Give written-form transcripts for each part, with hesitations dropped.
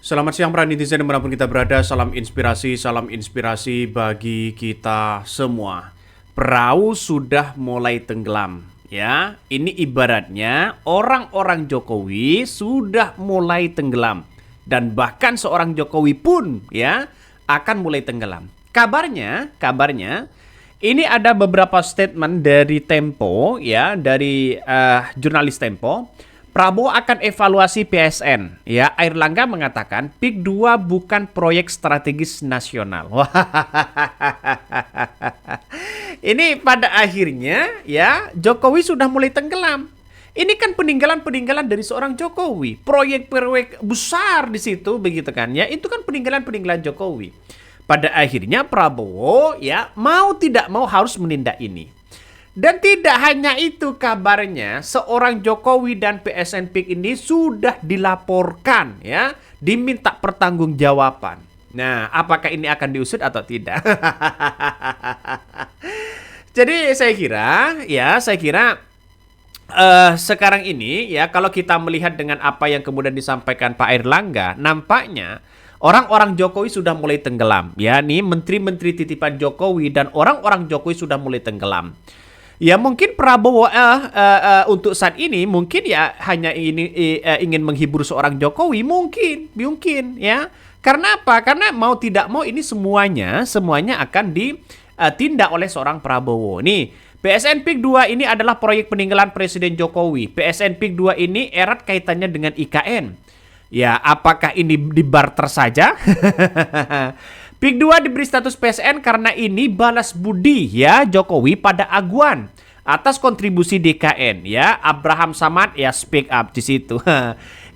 Selamat siang para netizen dimanapun kita berada. Salam inspirasi bagi kita semua. Perahu sudah mulai tenggelam. Ya, ini ibaratnya orang-orang Jokowi sudah mulai tenggelam. Dan bahkan seorang Jokowi pun ya akan mulai tenggelam. Kabarnya ini ada beberapa statement dari Tempo ya, dari jurnalis Tempo. Prabowo akan evaluasi PSN. Ya, Airlangga mengatakan PIK 2 bukan proyek strategis nasional. Ini pada akhirnya ya Jokowi sudah mulai tenggelam. Ini kan peninggalan-peninggalan dari seorang Jokowi. Proyek-proyek besar di situ begitu kan ya. Itu kan peninggalan-peninggalan Jokowi. Pada akhirnya Prabowo ya mau tidak mau harus menindak ini. Dan tidak hanya itu kabarnya, seorang Jokowi dan PSN PIK ini sudah dilaporkan ya, diminta pertanggungjawaban. Nah, apakah ini akan diusut atau tidak? Jadi saya kira sekarang ini ya kalau kita melihat dengan apa yang kemudian disampaikan Pak Airlangga, nampaknya orang-orang Jokowi sudah mulai tenggelam. Ya, nih menteri-menteri titipan Jokowi dan orang-orang Jokowi sudah mulai tenggelam. Ya mungkin Prabowo untuk saat ini mungkin ya hanya ingin menghibur seorang Jokowi mungkin ya. Karena apa? Karena mau tidak mau ini semuanya akan ditindak oleh seorang Prabowo. Nih, PSN PIK 2 ini adalah proyek peninggalan Presiden Jokowi. PSN PIK 2 ini erat kaitannya dengan IKN. Ya, apakah ini dibarter saja? PIK 2 diberi status PSN karena ini balas budi ya Jokowi pada Aguan atas kontribusi DKN ya. Abraham Samad ya speak up di situ.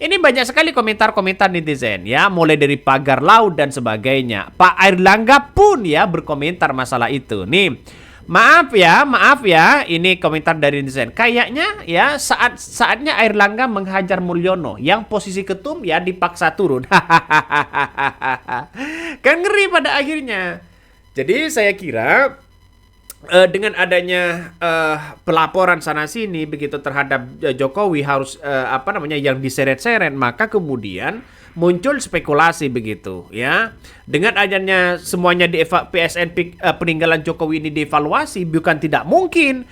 Ini banyak sekali komentar-komentar netizen ya, mulai dari pagar laut dan sebagainya. Pak Airlangga pun ya berkomentar masalah itu. Nih, maaf ya, ini komentar dari netizen. Kayaknya ya saatnya Airlangga menghajar Mulyono yang posisi ketum ya dipaksa turun. Kan ngeri pada akhirnya. Jadi saya kira dengan adanya pelaporan sana sini begitu terhadap Jokowi harus yang diseret-seret, maka kemudian muncul spekulasi begitu ya. Dengan adanya semuanya di PSN peninggalan Jokowi ini dievaluasi, bukan tidak mungkin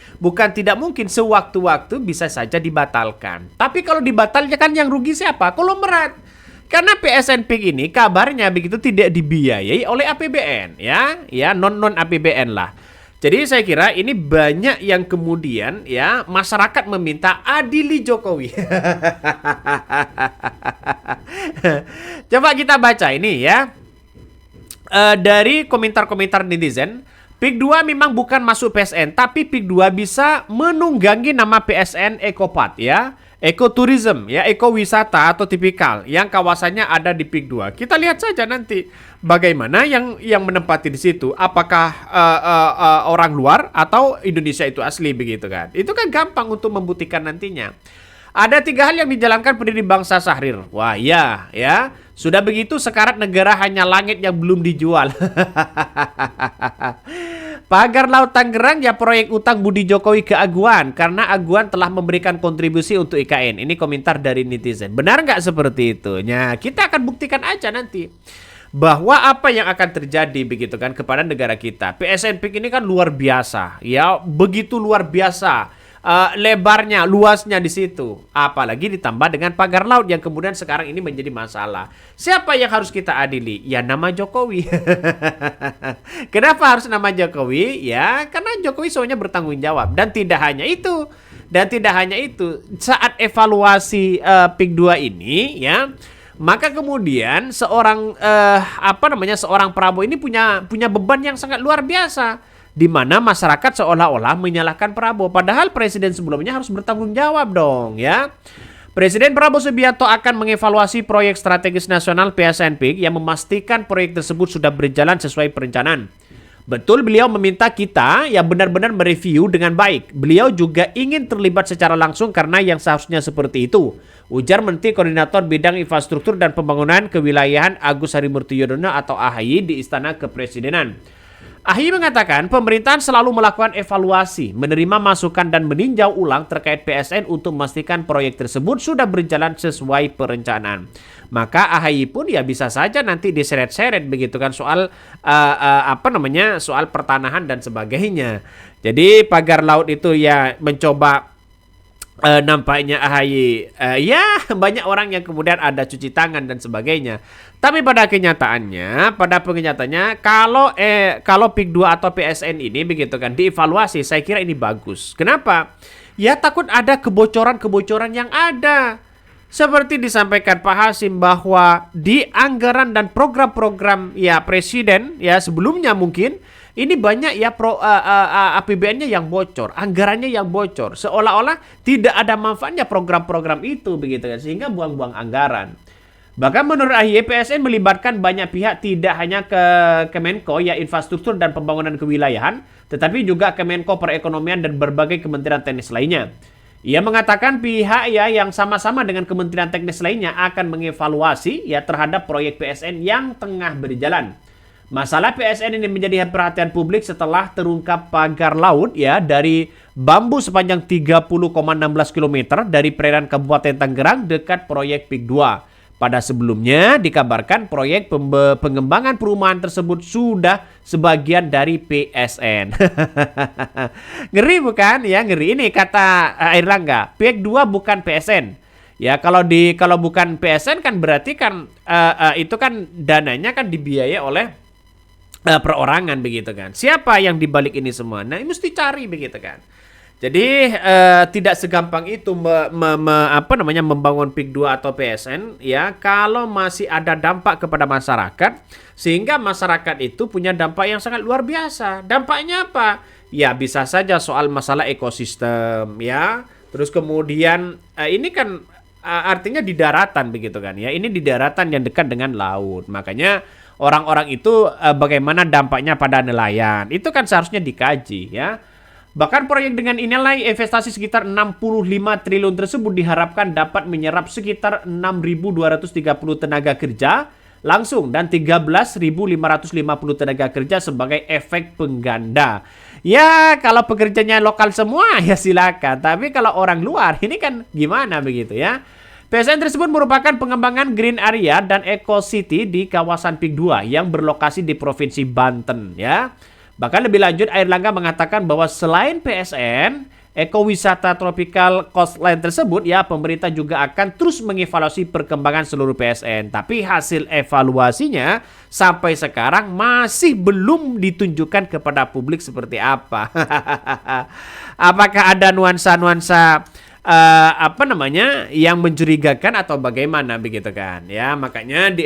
sewaktu-waktu bisa saja dibatalkan. Tapi kalau dibatalnya kan yang rugi siapa? Konglomerat. Karena PSN PIK ini kabarnya begitu tidak dibiayai oleh APBN ya non APBN lah. Jadi saya kira ini banyak yang kemudian ya masyarakat meminta adili Jokowi. Coba kita baca ini ya. Dari komentar-komentar netizen, PIK 2 memang bukan masuk PSN, tapi PIK 2 bisa menunggangi nama PSN Ekopat ya. Ekoturism ya, ekowisata atau tipikal yang kawasannya ada di PIK 2. Kita lihat saja nanti bagaimana yang menempati di situ. Apakah orang luar atau Indonesia itu asli begitu kan? Itu kan gampang untuk membuktikan nantinya. Ada 3 hal yang dijalankan pendiri bangsa Syahrir. Wah ya. Sudah begitu sekarat negara hanya langit yang belum dijual. Pagar Laut Tangerang ya proyek utang budi Jokowi ke Aguan karena Aguan telah memberikan kontribusi untuk IKN. Ini komentar dari netizen. Benar nggak seperti itu? Nah, kita akan buktikan aja nanti bahwa apa yang akan terjadi begitu kan kepada negara kita. PSN PIK ini kan luar biasa, ya begitu luar biasa. Lebarnya, luasnya di situ. Apalagi ditambah dengan pagar laut yang kemudian sekarang ini menjadi masalah. Siapa yang harus kita adili? Ya nama Jokowi. Kenapa harus nama Jokowi? Ya karena Jokowi soalnya bertanggung jawab. Dan tidak hanya itu. Saat evaluasi PIK 2 ini ya, maka kemudian seorang Prabowo ini punya beban yang sangat luar biasa, di mana masyarakat seolah-olah menyalahkan Prabowo, padahal presiden sebelumnya harus bertanggung jawab dong ya. Presiden Prabowo Subianto akan mengevaluasi proyek strategis nasional PSN PIK yang memastikan proyek tersebut sudah berjalan sesuai perencanaan. Betul, beliau meminta kita ya benar-benar mereview dengan baik. Beliau juga ingin terlibat secara langsung karena yang seharusnya seperti itu, ujar Menteri Koordinator Bidang Infrastruktur dan Pembangunan Kewilayahan Agus Harimurti Yudhoyono atau AHY di Istana Kepresidenan. AHY mengatakan pemerintahan selalu melakukan evaluasi, menerima masukan dan meninjau ulang terkait PSN untuk memastikan proyek tersebut sudah berjalan sesuai perencanaan. Maka AHY pun ya bisa saja nanti diseret-seret begitu kan soal soal pertanahan dan sebagainya. Jadi pagar laut itu ya mencoba nampaknya AHY ya banyak orang yang kemudian ada cuci tangan dan sebagainya. Tapi pada kenyataannya, kalau PIK 2 atau PSN ini begitu kan dievaluasi, saya kira ini bagus. Kenapa? Ya takut ada kebocoran-kebocoran yang ada. Seperti disampaikan Pak Hasim bahwa di anggaran dan program-program ya presiden ya sebelumnya mungkin ini banyak ya APBN-nya yang bocor, anggarannya yang bocor, seolah-olah tidak ada manfaatnya program-program itu begitu kan, sehingga buang-buang anggaran. Bahkan menurut AHY, PSN melibatkan banyak pihak, tidak hanya ke Kemenko ya infrastruktur dan pembangunan kewilayahan, tetapi juga Kemenko perekonomian dan berbagai kementerian teknis lainnya. Ia mengatakan pihak ya yang sama-sama dengan kementerian teknis lainnya akan mengevaluasi ya terhadap proyek PSN yang tengah berjalan. Masalah PSN ini menjadi perhatian publik setelah terungkap pagar laut ya dari bambu sepanjang 30,16 km dari perairan Kabupaten Tangerang dekat proyek PIK 2. Pada sebelumnya dikabarkan proyek pengembangan perumahan tersebut sudah sebagian dari PSN. Ngeri bukan? Ya ngeri ini kata Airlangga. PIK 2 bukan PSN. Ya kalau bukan PSN kan berarti kan itu kan dananya kan dibiayai oleh perorangan begitu kan. Siapa yang dibalik ini semua? Nah, ini mesti cari begitu kan. Jadi tidak segampang itu membangun PIK 2 atau PSN ya kalau masih ada dampak kepada masyarakat sehingga masyarakat itu punya dampak yang sangat luar biasa. Dampaknya apa? Ya bisa saja soal masalah ekosistem ya. Terus kemudian ini kan artinya di daratan begitu kan ya. Ini di daratan yang dekat dengan laut. Makanya orang-orang itu bagaimana dampaknya pada nelayan. Itu kan seharusnya dikaji ya. Bahkan proyek dengan nilai investasi sekitar 65 triliun tersebut diharapkan dapat menyerap sekitar 6.230 tenaga kerja langsung dan 13.550 tenaga kerja sebagai efek pengganda. Ya kalau pekerjanya lokal semua ya silakan. Tapi kalau orang luar ini kan gimana begitu ya. PSN tersebut merupakan pengembangan Green Area dan Eco City di kawasan PIK 2 yang berlokasi di Provinsi Banten ya. Bahkan lebih lanjut Airlangga mengatakan bahwa selain PSN, ekowisata tropical coastline tersebut ya pemerintah juga akan terus mengevaluasi perkembangan seluruh PSN. Tapi hasil evaluasinya sampai sekarang masih belum ditunjukkan kepada publik seperti apa. Apakah ada nuansa-nuansa yang mencurigakan atau bagaimana begitu kan? Ya, makanya di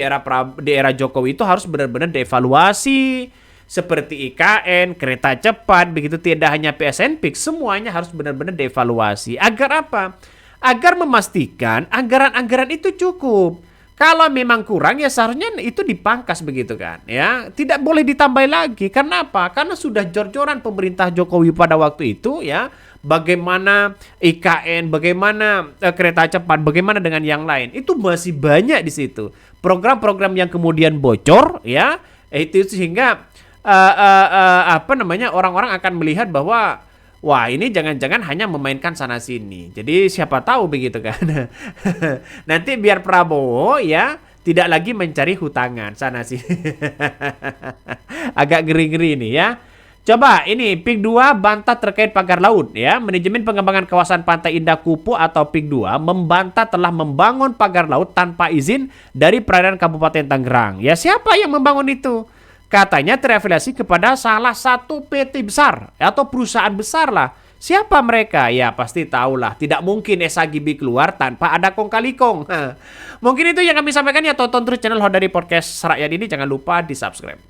era Jokowi itu harus benar-benar dievaluasi. Seperti IKN, kereta cepat, begitu tidak hanya PSN PIK, semuanya harus benar-benar dievaluasi. Agar apa? Agar memastikan anggaran-anggaran itu cukup. Kalau memang kurang ya seharusnya itu dipangkas begitu kan. Ya, tidak boleh ditambah lagi. Karena apa? Karena sudah jor-joran pemerintah Jokowi pada waktu itu ya. Bagaimana IKN, bagaimana kereta cepat, bagaimana dengan yang lain. Itu masih banyak di situ. Program-program yang kemudian bocor ya. Itu sehingga orang-orang akan melihat bahwa wah ini jangan-jangan hanya memainkan sana sini. Jadi siapa tahu begitu kan. Nanti biar Prabowo ya tidak lagi mencari hutangan sana sini. Agak ngeri-ngeri ini ya. Coba ini PIK 2 bantah terkait pagar laut ya. Manajemen pengembangan kawasan Pantai Indah Kupu atau PIK 2 membantah telah membangun pagar laut tanpa izin dari perairan Kabupaten Tangerang. Ya siapa yang membangun itu? Katanya terafiliasi kepada salah satu PT besar atau perusahaan besar lah. Siapa mereka? Ya pasti tahulah. Tidak mungkin SAGB keluar tanpa ada kong kali kong. Mungkin itu yang kami sampaikan ya. Tonton terus channel Hodari Podcast Rakyat ini. Jangan lupa di subscribe.